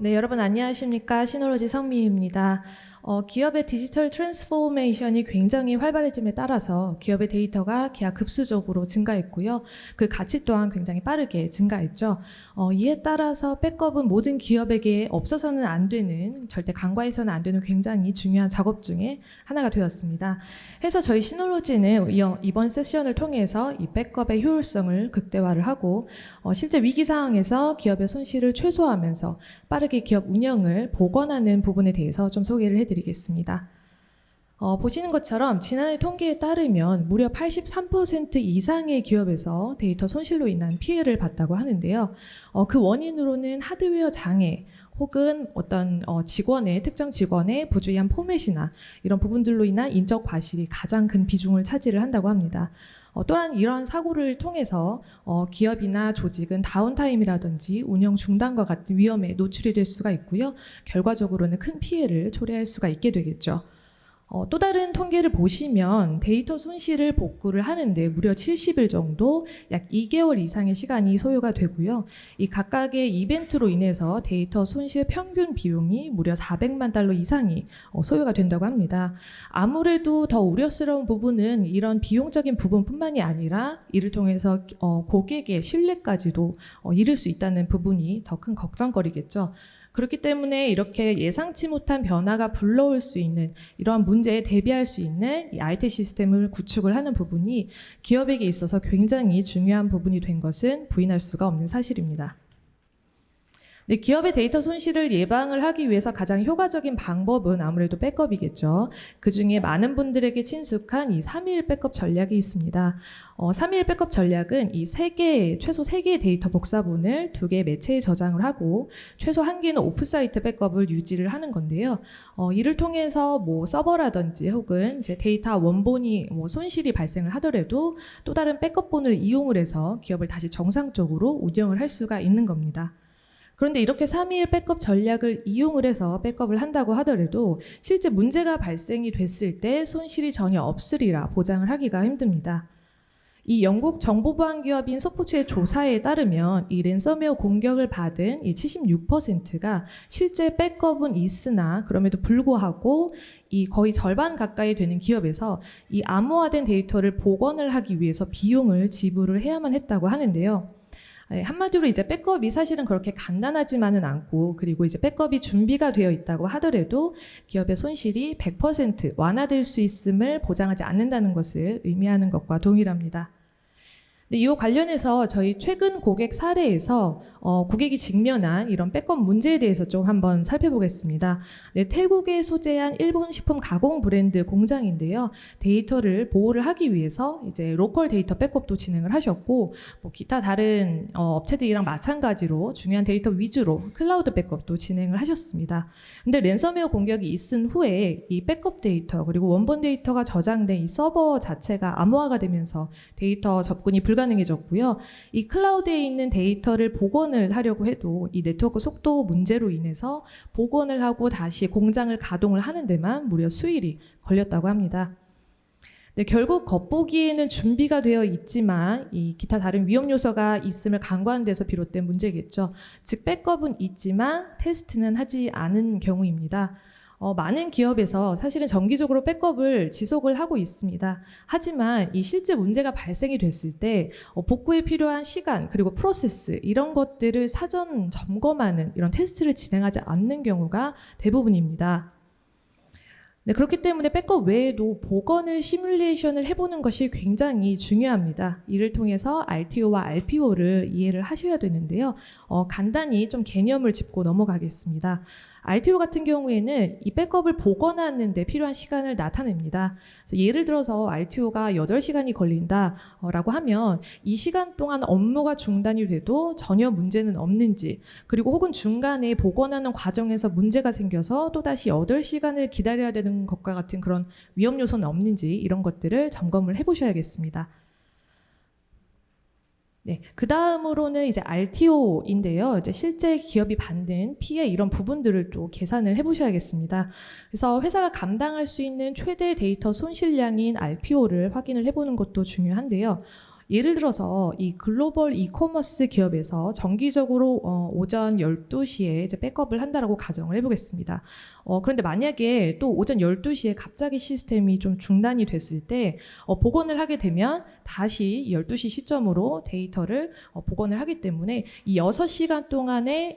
네, 여러분 안녕하십니까? 시놀로지 성미입니다. 기업의 디지털 트랜스포메이션이 굉장히 활발해짐에 따라서 기업의 데이터가 기하급수적으로 증가했고요. 그 가치 또한 굉장히 빠르게 증가했죠. 이에 따라서 백업은 모든 기업에게 없어서는 안 되는, 절대 간과해서는 안 되는 굉장히 중요한 작업 중에 하나가 되었습니다. 해서 저희 시놀로지는 이번 세션을 통해서 이 백업의 효율성을 극대화를 하고 실제 위기 상황에서 기업의 손실을 최소화하면서 빠르게 기업 운영을 복원하는 부분에 대해서 좀 소개를 해드리겠습니다. 보시는 것처럼 지난해 통계에 따르면 무려 83% 이상의 기업에서 데이터 손실로 인한 피해를 봤다고 하는데요. 그 원인으로는 하드웨어 장애 혹은 어떤 특정 직원의 부주의한 포맷이나 이런 부분들로 인한 인적 과실이 가장 큰 비중을 차지를 한다고 합니다. 또한 이러한 사고를 통해서 기업이나 조직은 다운타임이라든지 운영 중단과 같은 위험에 노출이 될 수가 있고요. 결과적으로는 큰 피해를 초래할 수가 있게 되겠죠. 또 다른 통계를 보시면 데이터 손실을 복구를 하는데 무려 70일 정도 약 2개월 이상의 시간이 소요가 되고요. 이 각각의 이벤트로 인해서 데이터 손실 평균 비용이 무려 400만 달러 이상이 소요가 된다고 합니다. 아무래도 더 우려스러운 부분은 이런 비용적인 부분뿐만이 아니라 이를 통해서 고객의 신뢰까지도 잃을 수 있다는 부분이 더 큰 걱정거리겠죠. 그렇기 때문에 이렇게 예상치 못한 변화가 불러올 수 있는 이러한 문제에 대비할 수 있는 이 IT 시스템을 구축을 하는 부분이 기업에게 있어서 굉장히 중요한 부분이 된 것은 부인할 수가 없는 사실입니다. 네, 기업의 데이터 손실을 예방을 하기 위해서 가장 효과적인 방법은 아무래도 백업이겠죠. 그중에 많은 분들에게 친숙한 이 3일 백업 전략이 있습니다. 3일 백업 전략은 이 최소 3개의 데이터 복사본을 2개의 매체에 저장을 하고 최소 1개는 오프사이트 백업을 유지를 하는 건데요. 이를 통해서 서버라든지 혹은 이제 데이터 원본이 손실이 발생을 하더라도 또 다른 백업본을 이용을 해서 기업을 다시 정상적으로 운영을 할 수가 있는 겁니다. 그런데 이렇게 3일 백업 전략을 이용을 해서 백업을 한다고 하더라도 실제 문제가 발생이 됐을 때 손실이 전혀 없으리라 보장을 하기가 힘듭니다. 이 영국 정보보안 기업인 소프트의 조사에 따르면 이 랜섬웨어 공격을 받은 이 76%가 실제 백업은 있으나 그럼에도 불구하고 이 거의 절반 가까이 되는 기업에서 이 암호화된 데이터를 복원을 하기 위해서 비용을 지불을 해야만 했다고 하는데요. 한마디로 이제 백업이 사실은 그렇게 간단하지만은 않고, 그리고 이제 백업이 준비가 되어 있다고 하더라도 기업의 손실이 100% 완화될 수 있음을 보장하지 않는다는 것을 의미하는 것과 동일합니다. 네, 이와 관련해서 저희 최근 고객 사례에서 고객이 직면한 이런 백업 문제에 대해서 좀 한번 살펴보겠습니다. 네, 태국에 소재한 일본 식품 가공 브랜드 공장인데요. 데이터를 보호를 하기 위해서 이제 로컬 데이터 백업도 진행을 하셨고, 기타 다른 업체들이랑 마찬가지로 중요한 데이터 위주로 클라우드 백업도 진행을 하셨습니다. 근데 랜섬웨어 공격이 있은 후에 이 백업 데이터 그리고 원본 데이터가 저장된 이 서버 자체가 암호화가 되면서 데이터 접근이 불가능해졌고요. 이 클라우드에 있는 데이터를 복원을 하려고 해도 이 네트워크 속도 문제로 인해서 복원을 하고 다시 공장을 가동을 하는 데만 무려 수일이 걸렸다고 합니다. 네, 결국 겉보기에는 준비가 되어 있지만 이 기타 다른 위험 요소가 있음을 간과한 데서 비롯된 문제겠죠. 즉 백업은 있지만 테스트는 하지 않은 경우입니다. 많은 기업에서 사실은 정기적으로 백업을 지속을 하고 있습니다. 하지만 이 실제 문제가 발생이 됐을 때 복구에 필요한 시간 그리고 프로세스 이런 것들을 사전 점검하는 이런 테스트를 진행하지 않는 경우가 대부분입니다. 네, 그렇기 때문에 백업 외에도 복원을 시뮬레이션을 해보는 것이 굉장히 중요합니다. 이를 통해서 RTO와 RPO를 이해를 하셔야 되는데요. 간단히 좀 개념을 짚고 넘어가겠습니다. RTO 같은 경우에는 이 백업을 복원하는 데 필요한 시간을 나타냅니다. 그래서 예를 들어서 RTO가 8시간이 걸린다라고 하면 이 시간 동안 업무가 중단이 돼도 전혀 문제는 없는지, 그리고 혹은 중간에 복원하는 과정에서 문제가 생겨서 또다시 8시간을 기다려야 되는 것과 같은 그런 위험 요소는 없는지 이런 것들을 점검을 해보셔야겠습니다. 네, 그 다음으로는 이제 RTO인데요. 이제 실제 기업이 받는 피해 이런 부분들을 또 계산을 해보셔야겠습니다. 그래서 회사가 감당할 수 있는 최대 데이터 손실량인 RPO를 확인을 해보는 것도 중요한데요. 예를 들어서 이 글로벌 이커머스 기업에서 정기적으로 오전 12시에 이제 백업을 한다라고 가정을 해보겠습니다. 그런데 만약에 또 오전 12시에 갑자기 시스템이 좀 중단이 됐을 때 복원을 하게 되면 다시 12시 시점으로 데이터를 복원을 하기 때문에 이 6시간 동안에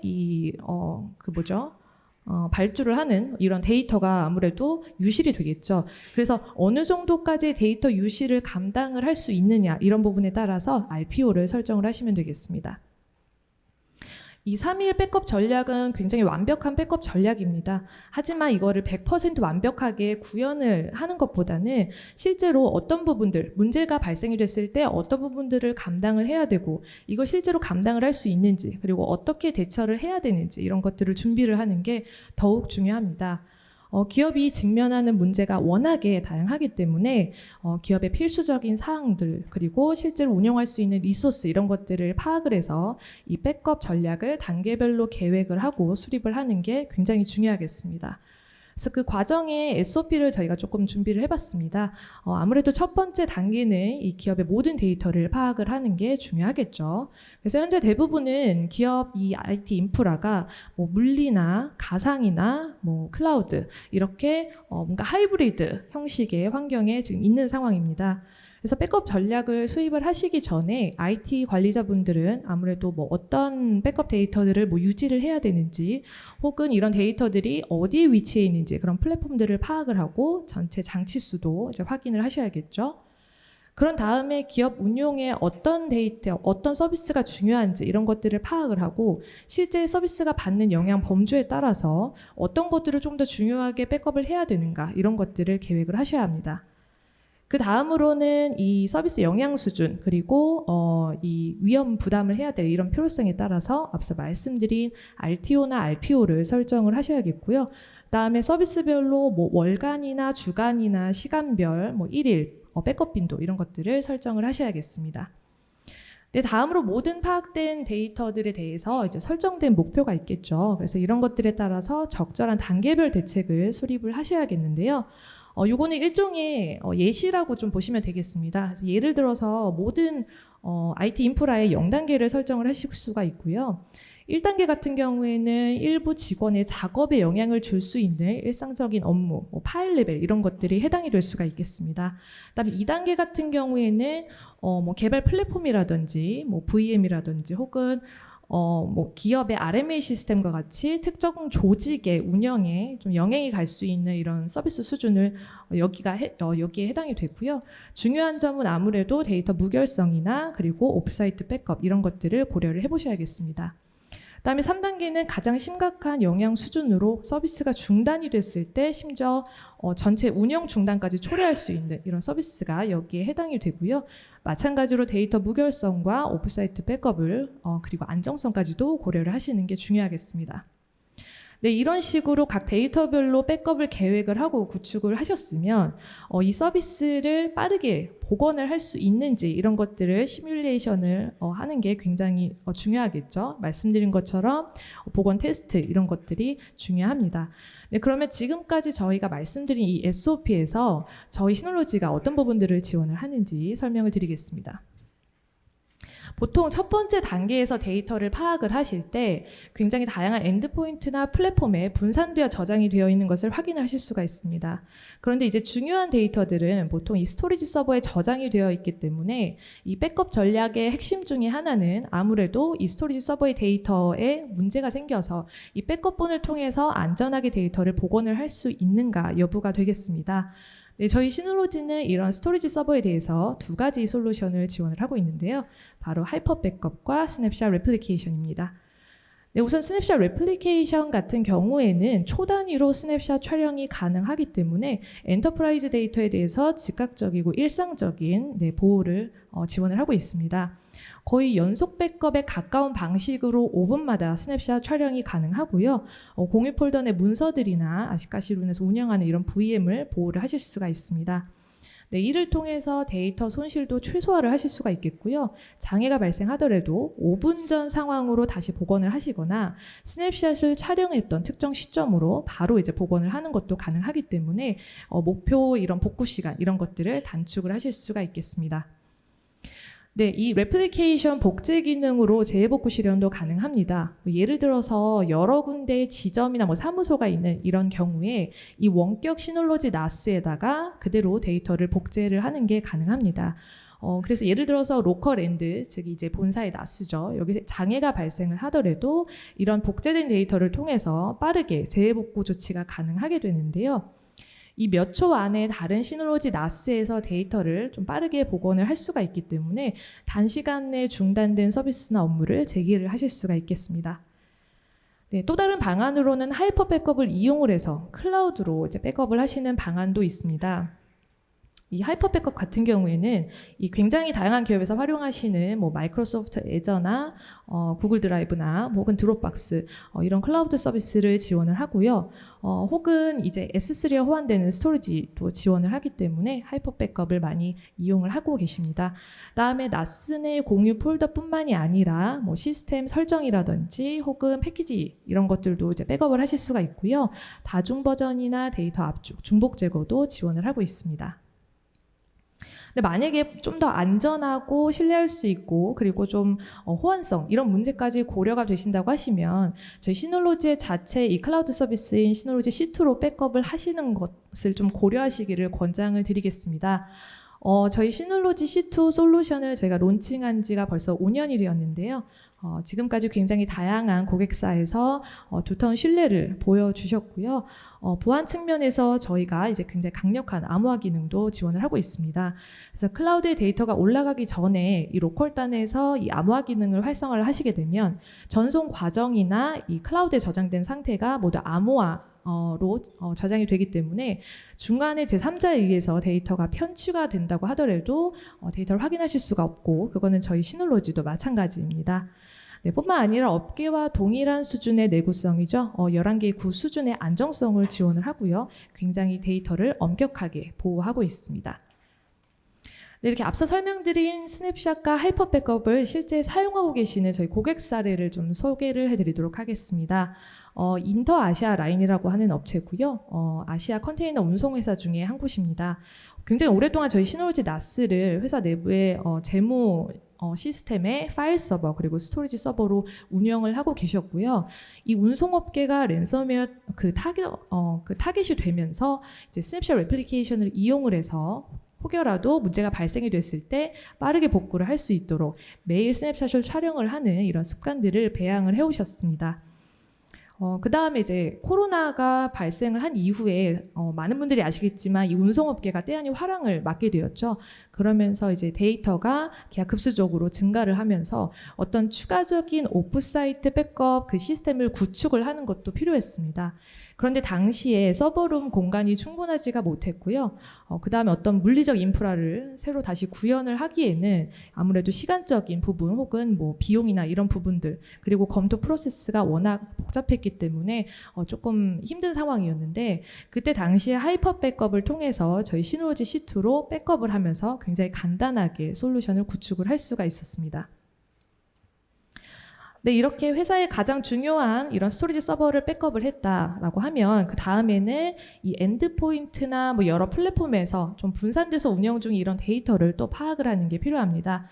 발주를 하는 이런 데이터가 아무래도 유실이 되겠죠. 그래서 어느 정도까지 데이터 유실을 감당을 할 수 있느냐 이런 부분에 따라서 RPO를 설정을 하시면 되겠습니다. 이 3일 백업 전략은 굉장히 완벽한 백업 전략입니다. 하지만 이거를 100% 완벽하게 구현을 하는 것보다는 실제로 어떤 부분들, 문제가 발생이 됐을 때 어떤 부분들을 감당을 해야 되고 이걸 실제로 감당을 할 수 있는지 그리고 어떻게 대처를 해야 되는지 이런 것들을 준비를 하는 게 더욱 중요합니다. 기업이 직면하는 문제가 워낙에 다양하기 때문에 기업의 필수적인 사항들 그리고 실제로 운영할 수 있는 리소스 이런 것들을 파악을 해서 이 백업 전략을 단계별로 계획을 하고 수립을 하는 게 굉장히 중요하겠습니다. 그래서 그 과정에 SOP를 저희가 조금 준비를 해봤습니다. 아무래도 첫 번째 단계는 이 기업의 모든 데이터를 파악을 하는 게 중요하겠죠. 그래서 현재 대부분은 기업 이 IT 인프라가 뭐 물리나 가상이나 뭐 클라우드 이렇게 뭔가 하이브리드 형식의 환경에 지금 있는 상황입니다. 그래서 백업 전략을 수입을 하시기 전에 IT 관리자분들은 아무래도 뭐 어떤 백업 데이터들을 뭐 유지를 해야 되는지 혹은 이런 데이터들이 어디에 위치해 있는지 그런 플랫폼들을 파악을 하고 전체 장치 수도 이제 확인을 하셔야겠죠. 그런 다음에 기업 운용에 어떤 데이터, 어떤 서비스가 중요한지 이런 것들을 파악을 하고 실제 서비스가 받는 영향 범주에 따라서 어떤 것들을 좀 더 중요하게 백업을 해야 되는가 이런 것들을 계획을 하셔야 합니다. 그 다음으로는 이 서비스 영향 수준 그리고 이 위험 부담을 해야 될 이런 필요성에 따라서 앞서 말씀드린 RTO나 RPO를 설정을 하셔야겠고요. 그다음에 서비스별로 뭐 월간이나 주간이나 시간별 뭐 1일 백업 빈도 이런 것들을 설정을 하셔야겠습니다. 네, 다음으로 모든 파악된 데이터들에 대해서 이제 설정된 목표가 있겠죠. 그래서 이런 것들에 따라서 적절한 단계별 대책을 수립을 하셔야겠는데요. 요거는 일종의 예시라고 좀 보시면 되겠습니다. 그래서 예를 들어서 모든 IT 인프라의 0단계를 설정을 하실 수가 있고요. 1단계 같은 경우에는 일부 직원의 작업에 영향을 줄 수 있는 일상적인 업무, 뭐 파일 레벨 이런 것들이 해당이 될 수가 있겠습니다. 그다음에 2단계 같은 경우에는 뭐 개발 플랫폼이라든지 뭐 VM이라든지 혹은 뭐 기업의 RMA 시스템과 같이 특정 조직의 운영에 좀 영향이 갈 수 있는 이런 서비스 수준을 여기에 해당이 되고요. 중요한 점은 아무래도 데이터 무결성이나 그리고 오프사이트 백업 이런 것들을 고려를 해보셔야겠습니다. 그다음에 3단계는 가장 심각한 영향 수준으로 서비스가 중단이 됐을 때 심지어 전체 운영 중단까지 초래할 수 있는 이런 서비스가 여기에 해당이 되고요. 마찬가지로 데이터 무결성과 오프사이트 백업을 그리고 안정성까지도 고려를 하시는 게 중요하겠습니다. 네, 이런 식으로 각 데이터별로 백업을 계획을 하고 구축을 하셨으면 이 서비스를 빠르게 복원을 할 수 있는지 이런 것들을 시뮬레이션을 하는 게 굉장히 중요하겠죠. 말씀드린 것처럼 복원 테스트 이런 것들이 중요합니다. 네, 그러면 지금까지 저희가 말씀드린 이 SOP에서 저희 시놀로지가 어떤 부분들을 지원을 하는지 설명을 드리겠습니다. 보통 첫 번째 단계에서 데이터를 파악을 하실 때 굉장히 다양한 엔드포인트나 플랫폼에 분산되어 저장이 되어 있는 것을 확인하실 수가 있습니다. 그런데 이제 중요한 데이터들은 보통 이 스토리지 서버에 저장이 되어 있기 때문에 이 백업 전략의 핵심 중에 하나는 아무래도 이 스토리지 서버의 데이터에 문제가 생겨서 이 백업본을 통해서 안전하게 데이터를 복원을 할 수 있는가 여부가 되겠습니다. 네, 저희 시놀로지는 이런 스토리지 서버에 대해서 두 가지 솔루션을 지원을 하고 있는데요. 바로 하이퍼 백업과 스냅샷 레플리케이션입니다. 네, 우선 스냅샷 레플리케이션 같은 경우에는 초단위로 스냅샷 촬영이 가능하기 때문에 엔터프라이즈 데이터에 대해서 즉각적이고 일상적인 보호를 지원을 하고 있습니다. 거의 연속 백업에 가까운 방식으로 5분마다 스냅샷 촬영이 가능하고요. 공유 폴더 내 문서들이나 아시카시룬에서 운영하는 이런 VM을 보호를 하실 수가 있습니다. 네, 이를 통해서 데이터 손실도 최소화를 하실 수가 있겠고요. 장애가 발생하더라도 5분 전 상황으로 다시 복원을 하시거나 스냅샷을 촬영했던 특정 시점으로 바로 이제 복원을 하는 것도 가능하기 때문에 목표 이런 복구 시간 이런 것들을 단축을 하실 수가 있겠습니다. 네, 이 레플리케이션 복제 기능으로 재해복구 실현도 가능합니다. 예를 들어서 여러 군데의 지점이나 사무소가 있는 이런 경우에 이 원격 시놀로지 NAS에다가 그대로 데이터를 복제를 하는 게 가능합니다. 그래서 예를 들어서 로컬 엔드, 즉 이제 본사의 NAS죠. 여기 장애가 발생을 하더라도 이런 복제된 데이터를 통해서 빠르게 재해복구 조치가 가능하게 되는데요. 이 몇 초 안에 다른 시놀로지 NAS에서 데이터를 좀 빠르게 복원을 할 수가 있기 때문에 단시간 내에 중단된 서비스나 업무를 재개를 하실 수가 있겠습니다. 네, 또 다른 방안으로는 하이퍼 백업을 이용을 해서 클라우드로 이제 백업을 하시는 방안도 있습니다. 이 하이퍼 백업 같은 경우에는 이 굉장히 다양한 기업에서 활용하시는 마이크로소프트 애저나 구글 드라이브나 혹은 드롭박스 이런 클라우드 서비스를 지원을 하고요. 혹은 이제 S3에 호환되는 스토리지도 지원을 하기 때문에 하이퍼 백업을 많이 이용을 하고 계십니다. 다음에 NAS 내 공유 폴더뿐만이 아니라 시스템 설정이라든지 혹은 패키지 이런 것들도 이제 백업을 하실 수가 있고요. 다중 버전이나 데이터 압축, 중복 제거도 지원을 하고 있습니다. 근데 만약에 좀 더 안전하고 신뢰할 수 있고 그리고 좀 호환성 이런 문제까지 고려가 되신다고 하시면 저희 시놀로지의 자체 이 클라우드 서비스인 시놀로지 C2로 백업을 하시는 것을 좀 고려하시기를 권장을 드리겠습니다. 저희 시놀로지 C2 솔루션을 저희가 론칭한 지가 벌써 5년이 되었는데요. 지금까지 굉장히 다양한 고객사에서 두터운 신뢰를 보여주셨고요. 보안 측면에서 저희가 이제 굉장히 강력한 암호화 기능도 지원을 하고 있습니다. 그래서 클라우드에 데이터가 올라가기 전에 이 로컬단에서 이 암호화 기능을 활성화를 하시게 되면 전송 과정이나 이 클라우드에 저장된 상태가 모두 암호화로 저장이 되기 때문에 중간에 제3자에 의해서 데이터가 편취가 된다고 하더라도 데이터를 확인하실 수가 없고 그거는 저희 시놀로지도 마찬가지입니다. 네, 뿐만 아니라 업계와 동일한 수준의 내구성이죠. 11개의 구 수준의 안정성을 지원을 하고요. 굉장히 데이터를 엄격하게 보호하고 있습니다. 네, 이렇게 앞서 설명드린 스냅샷과 하이퍼 백업을 실제 사용하고 계시는 저희 고객 사례를 좀 소개를 해드리도록 하겠습니다. 인터 아시아 라인이라고 하는 업체고요. 아시아 컨테이너 운송회사 중에 한 곳입니다. 굉장히 오랫동안 저희 시놀로지 NAS를 회사 내부에 재무 시스템의 파일 서버 그리고 스토리지 서버로 운영을 하고 계셨고요. 이 운송업계가 랜섬웨어 타겟이 되면서 이제 스냅샷 레플리케이션을 이용을 해서 혹여라도 문제가 발생이 됐을 때 빠르게 복구를 할 수 있도록 매일 스냅샷을 촬영을 하는 이런 습관들을 배양을 해오셨습니다. 그 다음에 이제 코로나가 발생을 한 이후에 많은 분들이 아시겠지만 이 운송업계가 때 아닌 화랑을 맞게 되었죠. 그러면서 이제 데이터가 기하급수적으로 증가를 하면서 어떤 추가적인 오프사이트 백업 그 시스템을 구축을 하는 것도 필요했습니다. 그런데 당시에 서버룸 공간이 충분하지가 못했고요. 그 다음에 어떤 물리적 인프라를 새로 다시 구현을 하기에는 아무래도 시간적인 부분 혹은 비용이나 이런 부분들 그리고 검토 프로세스가 워낙 복잡했기 때문에 조금 힘든 상황이었는데 그때 당시에 하이퍼 백업을 통해서 저희 시놀로지 C2로 백업을 하면서 굉장히 간단하게 솔루션을 구축을 할 수가 있었습니다. 네, 이렇게 회사의 가장 중요한 이런 스토리지 서버를 백업을 했다라고 하면 그 다음에는 이 엔드포인트나 여러 플랫폼에서 좀 분산돼서 운영 중인 이런 데이터를 또 파악을 하는 게 필요합니다.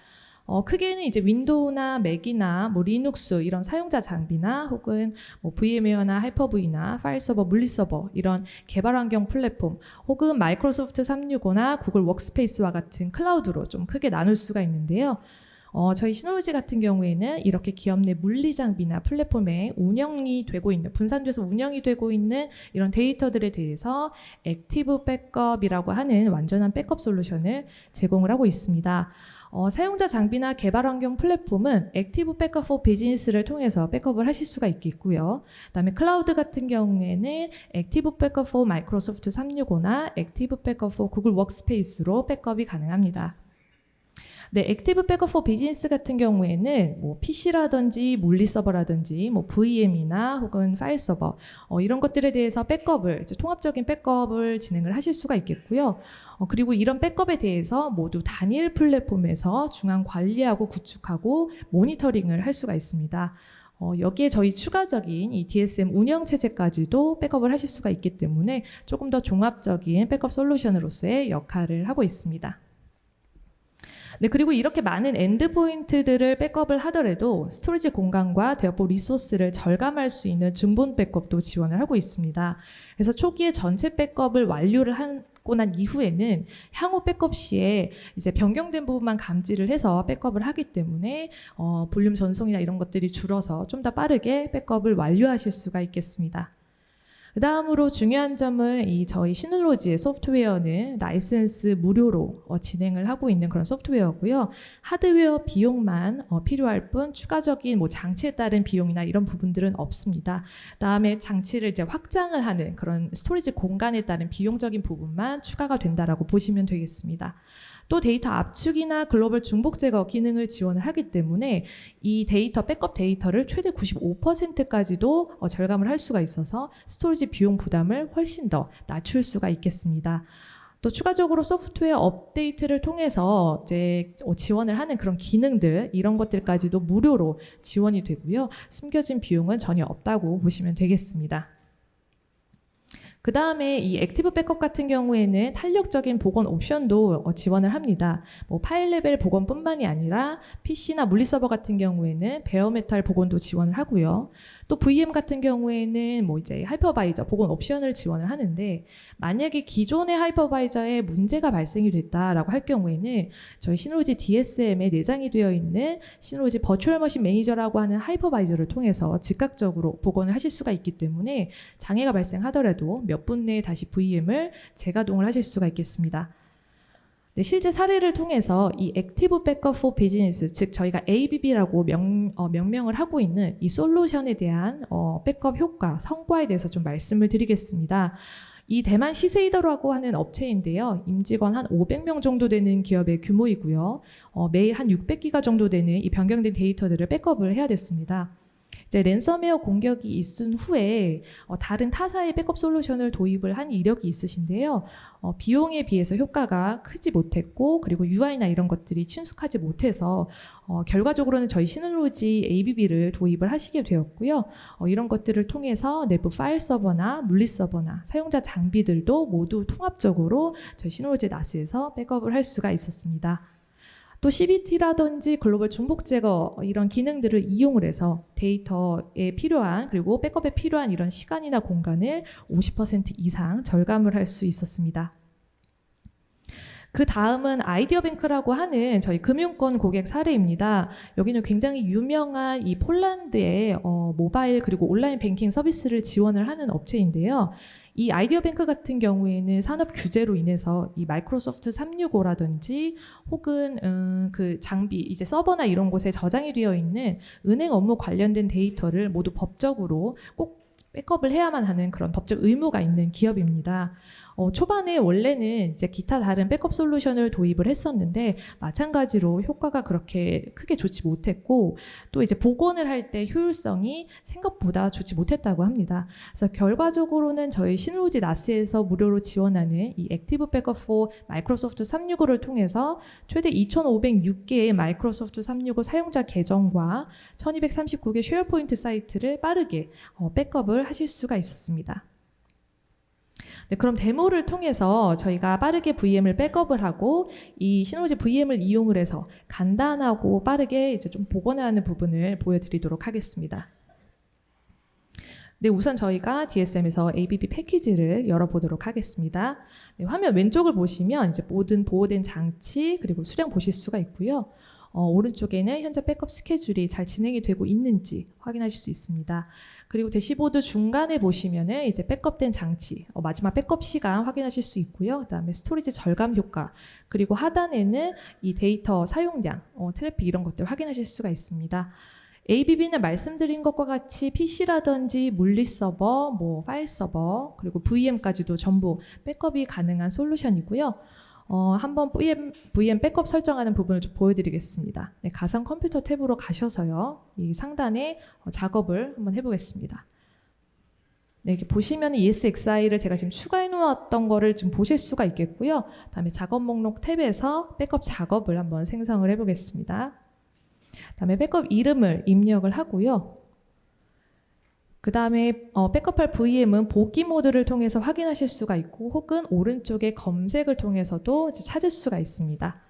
크게는 이제 윈도우나 맥이나 리눅스 이런 사용자 장비나 혹은 VM웨어나 하이퍼V나 파일 서버, 물리 서버 이런 개발 환경 플랫폼 혹은 마이크로소프트 365나 구글 워크스페이스와 같은 클라우드로 좀 크게 나눌 수가 있는데요. 저희 시놀로지 같은 경우에는 이렇게 기업 내 물리 장비나 플랫폼에 운영이 되고 있는 분산돼서 운영이 되고 있는 이런 데이터들에 대해서 액티브 백업이라고 하는 완전한 백업 솔루션을 제공을 하고 있습니다. 사용자 장비나 개발 환경 플랫폼은 액티브 백업 for 비즈니스를 통해서 백업을 하실 수가 있겠고요. 그다음에 클라우드 같은 경우에는 액티브 백업 for 마이크로소프트 365나 액티브 백업 for 구글 워크스페이스로 백업이 가능합니다. 네, 액티브 백업 for 비즈니스 같은 경우에는 PC라든지 물리 서버라든지 VM이나 혹은 파일 서버 이런 것들에 대해서 백업을 통합적인 백업을 진행을 하실 수가 있겠고요. 그리고 이런 백업에 대해서 모두 단일 플랫폼에서 중앙 관리하고 구축하고 모니터링을 할 수가 있습니다. 여기에 저희 추가적인 이 DSM 운영 체제까지도 백업을 하실 수가 있기 때문에 조금 더 종합적인 백업 솔루션으로서의 역할을 하고 있습니다. 네, 그리고 이렇게 많은 엔드포인트들을 백업을 하더라도 스토리지 공간과 대역법 리소스를 절감할 수 있는 중본 백업도 지원을 하고 있습니다. 그래서 초기에 전체 백업을 완료를 하고 난 이후에는 향후 백업 시에 이제 변경된 부분만 감지를 해서 백업을 하기 때문에 볼륨 전송이나 이런 것들이 줄어서 좀 더 빠르게 백업을 완료하실 수가 있겠습니다. 그 다음으로 중요한 점은 저희 시놀로지의 소프트웨어는 라이센스 무료로 진행을 하고 있는 그런 소프트웨어고요. 하드웨어 비용만 필요할 뿐 추가적인 뭐 장치에 따른 비용이나 이런 부분들은 없습니다. 그다음에 장치를 이제 확장을 하는 그런 스토리지 공간에 따른 비용적인 부분만 추가가 된다라고 보시면 되겠습니다. 또 데이터 압축이나 글로벌 중복 제거 기능을 지원을 하기 때문에 이 데이터, 백업 데이터를 최대 95%까지도 절감을 할 수가 있어서 스토리지 비용 부담을 훨씬 더 낮출 수가 있겠습니다. 또 추가적으로 소프트웨어 업데이트를 통해서 이제 지원을 하는 그런 기능들, 이런 것들까지도 무료로 지원이 되고요. 숨겨진 비용은 전혀 없다고 보시면 되겠습니다. 그 다음에 이 액티브 백업 같은 경우에는 탄력적인 복원 옵션도 지원을 합니다. 뭐 파일 레벨 복원뿐만이 아니라 PC나 물리서버 같은 경우에는 베어메탈 복원도 지원을 하고요. 또 VM 같은 경우에는 뭐 이제 하이퍼바이저 복원 옵션을 지원을 하는데, 만약에 기존의 하이퍼바이저에 문제가 발생이 됐다라고 할 경우에는 저희 시놀로지 DSM에 내장이 되어 있는 시놀로지 버추얼 머신 매니저라고 하는 하이퍼바이저를 통해서 즉각적으로 복원을 하실 수가 있기 때문에 장애가 발생하더라도 몇 분 내에 다시 VM을 재가동을 하실 수가 있겠습니다. 네, 실제 사례를 통해서 이 액티브 백업 for 비즈니스, 즉 저희가 ABB라고 명명을 하고 있는 이 솔루션에 대한 백업 효과, 성과에 대해서 좀 말씀을 드리겠습니다. 이 대만 시세이더라고 하는 업체인데요. 임직원 한 500명 정도 되는 기업의 규모이고요. 매일 한 600기가 정도 되는 이 변경된 데이터들을 백업을 해야 됐습니다. 이제 랜섬웨어 공격이 있은 후에 다른 타사의 백업 솔루션을 도입을 한 이력이 있으신데요. 비용에 비해서 효과가 크지 못했고, 그리고 UI나 이런 것들이 친숙하지 못해서 결과적으로는 저희 시놀로지 ABB를 도입을 하시게 되었고요. 이런 것들을 통해서 내부 파일 서버나 물리 서버나 사용자 장비들도 모두 통합적으로 저희 시놀로지 나스에서 백업을 할 수가 있었습니다. 또 CBT라든지 글로벌 중복 제거 이런 기능들을 이용을 해서 데이터에 필요한, 그리고 백업에 필요한 이런 시간이나 공간을 50% 이상 절감을 할 수 있었습니다. 그 다음은 아이디어뱅크라고 하는 저희 금융권 고객 사례입니다. 여기는 굉장히 유명한 이 폴란드의 모바일 그리고 온라인 뱅킹 서비스를 지원을 하는 업체인데요. 이 아이디어뱅크 같은 경우에는 산업 규제로 인해서 이 마이크로소프트 365라든지 혹은 그 장비, 이제 서버나 이런 곳에 저장이 되어 있는 은행 업무 관련된 데이터를 모두 법적으로 꼭 백업을 해야만 하는 그런 법적 의무가 있는 기업입니다. 초반에 원래는 이제 기타 다른 백업 솔루션을 도입을 했었는데 마찬가지로 효과가 그렇게 크게 좋지 못했고, 또 이제 복원을 할 때 효율성이 생각보다 좋지 못했다고 합니다. 그래서 결과적으로는 저희 시놀로지 나스에서 무료로 지원하는 이 액티브 백업 for 마이크로소프트 365를 통해서 최대 2,506개의 마이크로소프트 365 사용자 계정과 1,239개 쉐어포인트 사이트를 빠르게 백업을 하실 수가 있었습니다. 네, 그럼 데모를 통해서 저희가 빠르게 VM을 백업을 하고 이 시놀로지 VM을 이용을 해서 간단하고 빠르게 이제 좀 복원하는 부분을 보여드리도록 하겠습니다. 네, 우선 저희가 DSM에서 ABB 패키지를 열어보도록 하겠습니다. 네, 화면 왼쪽을 보시면 이제 모든 보호된 장치 그리고 수량 보실 수가 있고요. 오른쪽에는 현재 백업 스케줄이 잘 진행이 되고 있는지 확인하실 수 있습니다. 그리고 대시보드 중간에 보시면은 이제 백업된 장치, 마지막 백업 시간 확인하실 수 있고요. 그다음에 스토리지 절감 효과, 그리고 하단에는 이 데이터 사용량, 트래픽 이런 것들 확인하실 수가 있습니다. ABB는 말씀드린 것과 같이 PC라든지 물리 서버, 뭐 파일 서버, 그리고 VM까지도 전부 백업이 가능한 솔루션이고요. 한번 VM 백업 설정하는 부분을 좀 보여드리겠습니다. 네, 가상 컴퓨터 탭으로 가셔서요. 이 상단에 작업을 한번 해보겠습니다. 네, 이렇게 보시면 ESXi를 제가 지금 추가해 놓았던 거를 좀 보실 수가 있겠고요. 다음에 작업 목록 탭에서 백업 작업을 한번 생성을 해보겠습니다. 다음에 백업 이름을 입력을 하고요. 그 다음에 백업할 VM은 복귀 모드를 통해서 확인하실 수가 있고, 혹은 오른쪽에 검색을 통해서도 이제 찾을 수가 있습니다.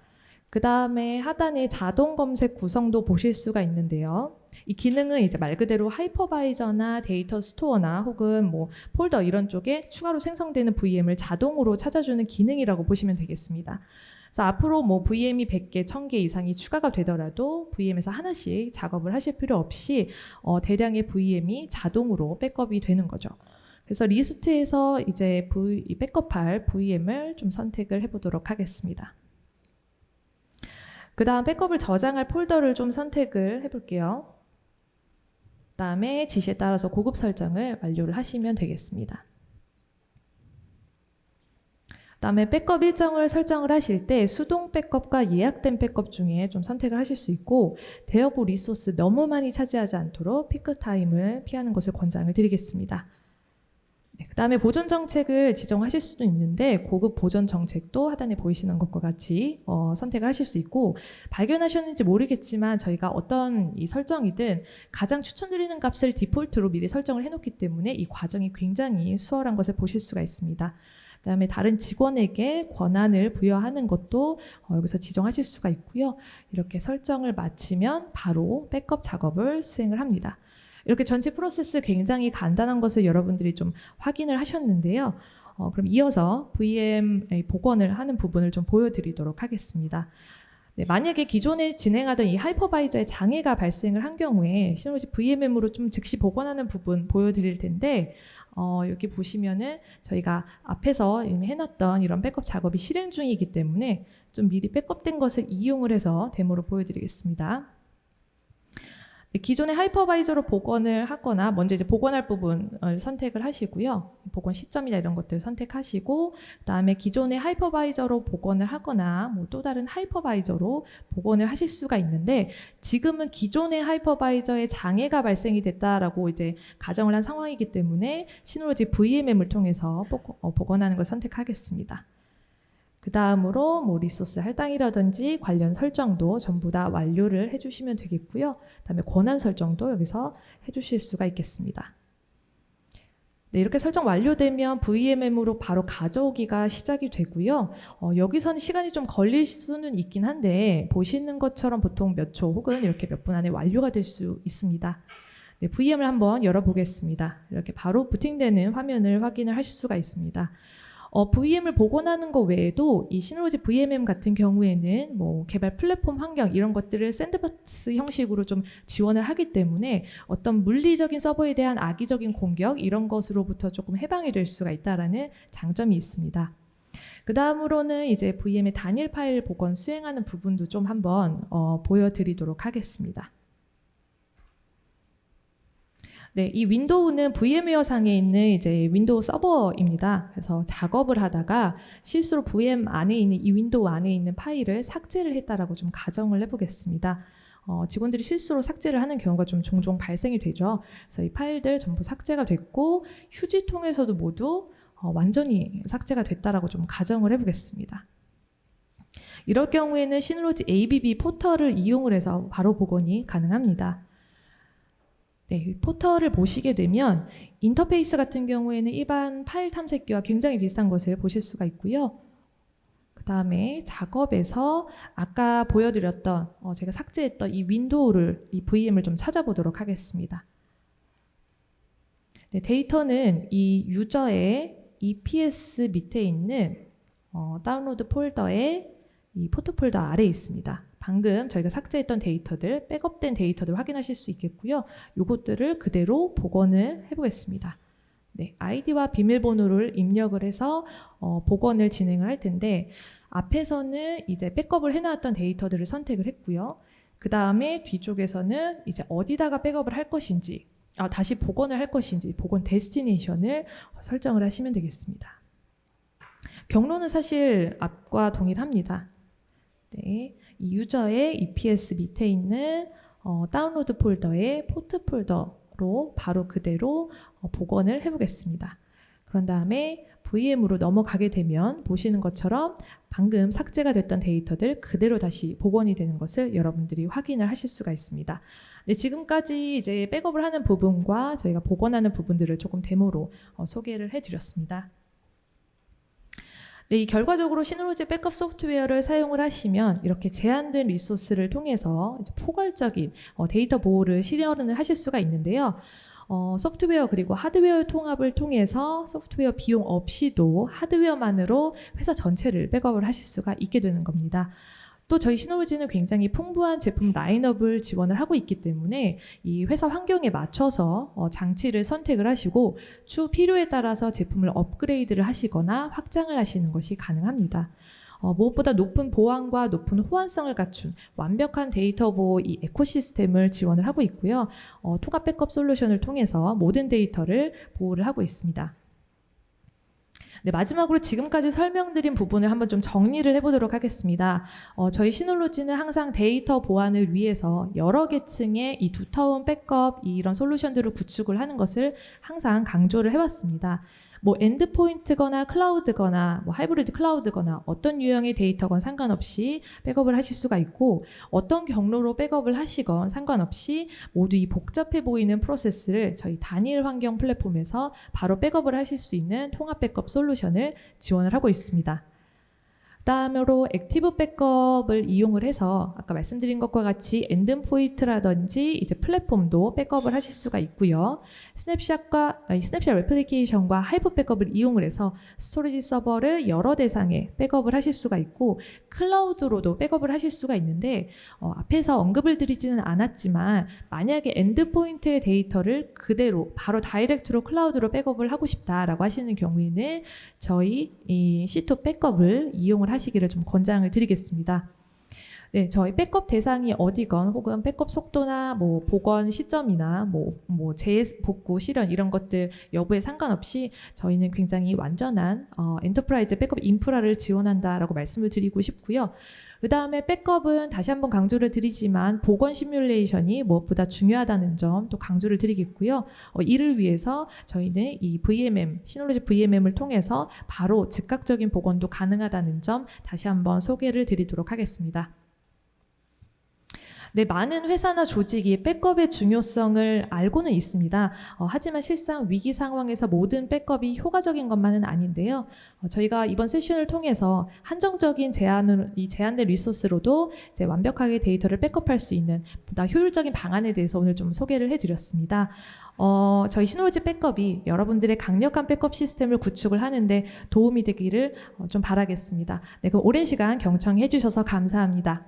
그 다음에 하단에 자동 검색 구성도 보실 수가 있는데요. 이 기능은 이제 말 그대로 하이퍼바이저나 데이터 스토어나 혹은 뭐 폴더 이런 쪽에 추가로 생성되는 VM을 자동으로 찾아주는 기능이라고 보시면 되겠습니다. 그래서 앞으로 뭐 VM이 100개, 1000개 이상이 추가가 되더라도 VM에서 하나씩 작업을 하실 필요 없이 대량의 VM이 자동으로 백업이 되는 거죠. 그래서 리스트에서 이제 백업할 VM을 좀 선택을 해보도록 하겠습니다. 그 다음 백업을 저장할 폴더를 좀 선택을 해볼게요. 그 다음에 지시에 따라서 고급 설정을 완료를 하시면 되겠습니다. 그 다음에 백업 일정을 설정을 하실 때 수동 백업과 예약된 백업 중에 좀 선택을 하실 수 있고 대여부 리소스 너무 많이 차지하지 않도록 피크 타임을 피하는 것을 권장을 드리겠습니다. 그 다음에 보존 정책을 지정하실 수도 있는데 고급 보존 정책도 하단에 보이시는 것과 같이 선택을 하실 수 있고 발견하셨는지 모르겠지만 저희가 어떤 이 설정이든 가장 추천드리는 값을 디폴트로 미리 설정을 해놓기 때문에 이 과정이 굉장히 수월한 것을 보실 수가 있습니다. 그 다음에 다른 직원에게 권한을 부여하는 것도 여기서 지정하실 수가 있고요. 이렇게 설정을 마치면 바로 백업 작업을 수행을 합니다. 이렇게 전체 프로세스 굉장히 간단한 것을 여러분들이 좀 확인을 하셨는데요. 그럼 이어서 VM 복원을 하는 부분을 좀 보여드리도록 하겠습니다. 네, 만약에 기존에 진행하던 이 하이퍼바이저의 장애가 발생을 한 경우에 시놀로지 VM으로 좀 즉시 복원하는 부분 보여드릴 텐데 여기 보시면은 저희가 앞에서 이미 해놨던 이런 백업 작업이 실행 중이기 때문에 좀 미리 백업된 것을 이용을 해서 데모로 보여드리겠습니다. 네, 기존의 하이퍼바이저로 복원을 하거나 먼저 이제 복원할 부분을 선택을 하시고요. 복원 시점이나 이런 것들을 선택하시고 그다음에 기존의 하이퍼바이저로 복원을 하거나 뭐 또 다른 하이퍼바이저로 복원을 하실 수가 있는데 지금은 기존의 하이퍼바이저에 장애가 발생이 됐다라고 이제 가정을 한 상황이기 때문에 시놀로지 VM을 통해서 복원하는 걸 선택하겠습니다. 그 다음으로 뭐 리소스 할당이라든지 관련 설정도 전부 다 완료를 해주시면 되겠고요. 그 다음에 권한 설정도 여기서 해주실 수가 있겠습니다. 네, 이렇게 설정 완료되면 VM으로 바로 가져오기가 시작이 되고요. 여기서는 시간이 좀 걸릴 수는 있긴 한데 보시는 것처럼 보통 몇 초 혹은 이렇게 몇 분 안에 완료가 될 수 있습니다. 네, VM을 한번 열어보겠습니다. 이렇게 바로 부팅되는 화면을 확인을 하실 수가 있습니다. VM을 복원하는 것 외에도 이 시놀로지 VMM 같은 경우에는 뭐 개발 플랫폼 환경 이런 것들을 샌드박스 형식으로 좀 지원을 하기 때문에 어떤 물리적인 서버에 대한 악의적인 공격 이런 것으로부터 조금 해방이 될 수가 있다라는 장점이 있습니다. 그 다음으로는 이제 VM의 단일 파일 복원 수행하는 부분도 좀 한번 보여드리도록 하겠습니다. 네, 이 윈도우는 VM웨어 상에 있는 이제 윈도우 서버입니다. 그래서 작업을 하다가 실수로 VM 안에 있는 이 윈도우 안에 있는 파일을 삭제를 했다라고 좀 가정을 해보겠습니다. 직원들이 실수로 삭제를 하는 경우가 좀 종종 발생이 되죠. 그래서 이 파일들 전부 삭제가 됐고 휴지통에서도 모두 완전히 삭제가 됐다라고 좀 가정을 해보겠습니다. 이럴 경우에는 시놀로지 ABB 포털을 이용을 해서 바로 복원이 가능합니다. 네, 포털을 보시게 되면 인터페이스 같은 경우에는 일반 파일 탐색기와 굉장히 비슷한 것을 보실 수가 있고요. 그 다음에 작업에서 아까 보여드렸던 제가 삭제했던 이 윈도우를 이 VM을 좀 찾아보도록 하겠습니다. 네, 데이터는 이 유저의 EPS 밑에 있는 다운로드 폴더의 이 포토 폴더 아래에 있습니다. 방금 저희가 삭제했던 데이터들, 백업된 데이터들 확인하실 수 있겠고요. 요것들을 그대로 복원을 해보겠습니다. 네, 아이디와 비밀번호를 입력을 해서 복원을 진행을 할 텐데 앞에서는 이제 백업을 해놨던 데이터들을 선택을 했고요. 그 다음에 뒤쪽에서는 이제 어디다가 백업을 할 것인지, 다시 복원을 할 것인지 복원 데스티네이션을 설정을 하시면 되겠습니다. 경로는 사실 앞과 동일합니다. 네. 이 유저의 EPS 밑에 있는 다운로드 폴더의 포트 폴더로 바로 그대로 복원을 해보겠습니다. 그런 다음에 VM으로 넘어가게 되면 보시는 것처럼 방금 삭제가 됐던 데이터들 그대로 다시 복원이 되는 것을 여러분들이 확인을 하실 수가 있습니다. 네, 지금까지 이제 백업을 하는 부분과 저희가 복원하는 부분들을 조금 데모로 소개를 해드렸습니다. 네, 이 결과적으로 시놀로지 백업 소프트웨어를 사용을 하시면 이렇게 제한된 리소스를 통해서 이제 포괄적인 데이터 보호를 실현을 하실 수가 있는데요. 소프트웨어 그리고 하드웨어 통합을 통해서 소프트웨어 비용 없이도 하드웨어만으로 회사 전체를 백업을 하실 수가 있게 되는 겁니다. 또 저희 시놀로지는 굉장히 풍부한 제품 라인업을 지원을 하고 있기 때문에 이 회사 환경에 맞춰서 장치를 선택을 하시고 추후 필요에 따라서 제품을 업그레이드를 하시거나 확장을 하시는 것이 가능합니다. 무엇보다 높은 보안과 높은 호환성을 갖춘 완벽한 데이터 보호 이 에코시스템을 지원을 하고 있고요. 통합 백업 솔루션을 통해서 모든 데이터를 보호를 하고 있습니다. 네, 마지막으로 지금까지 설명드린 부분을 한번 좀 정리를 해보도록 하겠습니다. 저희 시놀로지는 항상 데이터 보안을 위해서 여러 계층의 이 두터운 백업 이런 솔루션들을 구축을 하는 것을 항상 강조를 해왔습니다. 뭐 엔드포인트거나 클라우드거나 뭐 하이브리드 클라우드거나 어떤 유형의 데이터건 상관없이 백업을 하실 수가 있고 어떤 경로로 백업을 하시건 상관없이 모두 이 복잡해 보이는 프로세스를 저희 단일 환경 플랫폼에서 바로 백업을 하실 수 있는 통합 백업 솔루션을 지원을 하고 있습니다. 다음으로 액티브 백업을 이용을 해서 아까 말씀드린 것과 같이 엔드포인트라든지 이제 플랫폼도 백업을 하실 수가 있고요. 스냅샷 레플리케이션과 하이브 백업을 이용을 해서 스토리지 서버를 여러 대상에 백업을 하실 수가 있고 클라우드로도 백업을 하실 수가 있는데 앞에서 언급을 드리지는 않았지만 만약에 엔드포인트의 데이터를 그대로 바로 다이렉트로 클라우드로 백업을 하고 싶다라고 하시는 경우에는 저희 이 C2 백업을 이용을 하시기를 좀 권장을 드리겠습니다. 네, 저희 백업 대상이 어디건 혹은 백업 속도나 뭐 복원 시점이나 뭐 재복구 실현 이런 것들 여부에 상관없이 저희는 굉장히 완전한 엔터프라이즈 백업 인프라를 지원한다라고 말씀을 드리고 싶고요. 그 다음에 백업은 다시 한번 강조를 드리지만 복원 시뮬레이션이 무엇보다 중요하다는 점 또 강조를 드리겠고요. 이를 위해서 저희는 이 VMM, 시놀로지 VMM을 통해서 바로 즉각적인 복원도 가능하다는 점 다시 한번 소개를 드리도록 하겠습니다. 네, 많은 회사나 조직이 백업의 중요성을 알고는 있습니다. 하지만 실상 위기 상황에서 모든 백업이 효과적인 것만은 아닌데요. 저희가 이번 세션을 통해서 한정적인 제한된 리소스로도 이제 완벽하게 데이터를 백업할 수 있는 보다 효율적인 방안에 대해서 오늘 좀 소개를 해드렸습니다. 저희 시놀로지 백업이 여러분들의 강력한 백업 시스템을 구축을 하는데 도움이 되기를 좀 바라겠습니다. 네, 그럼 오랜 시간 경청해 주셔서 감사합니다.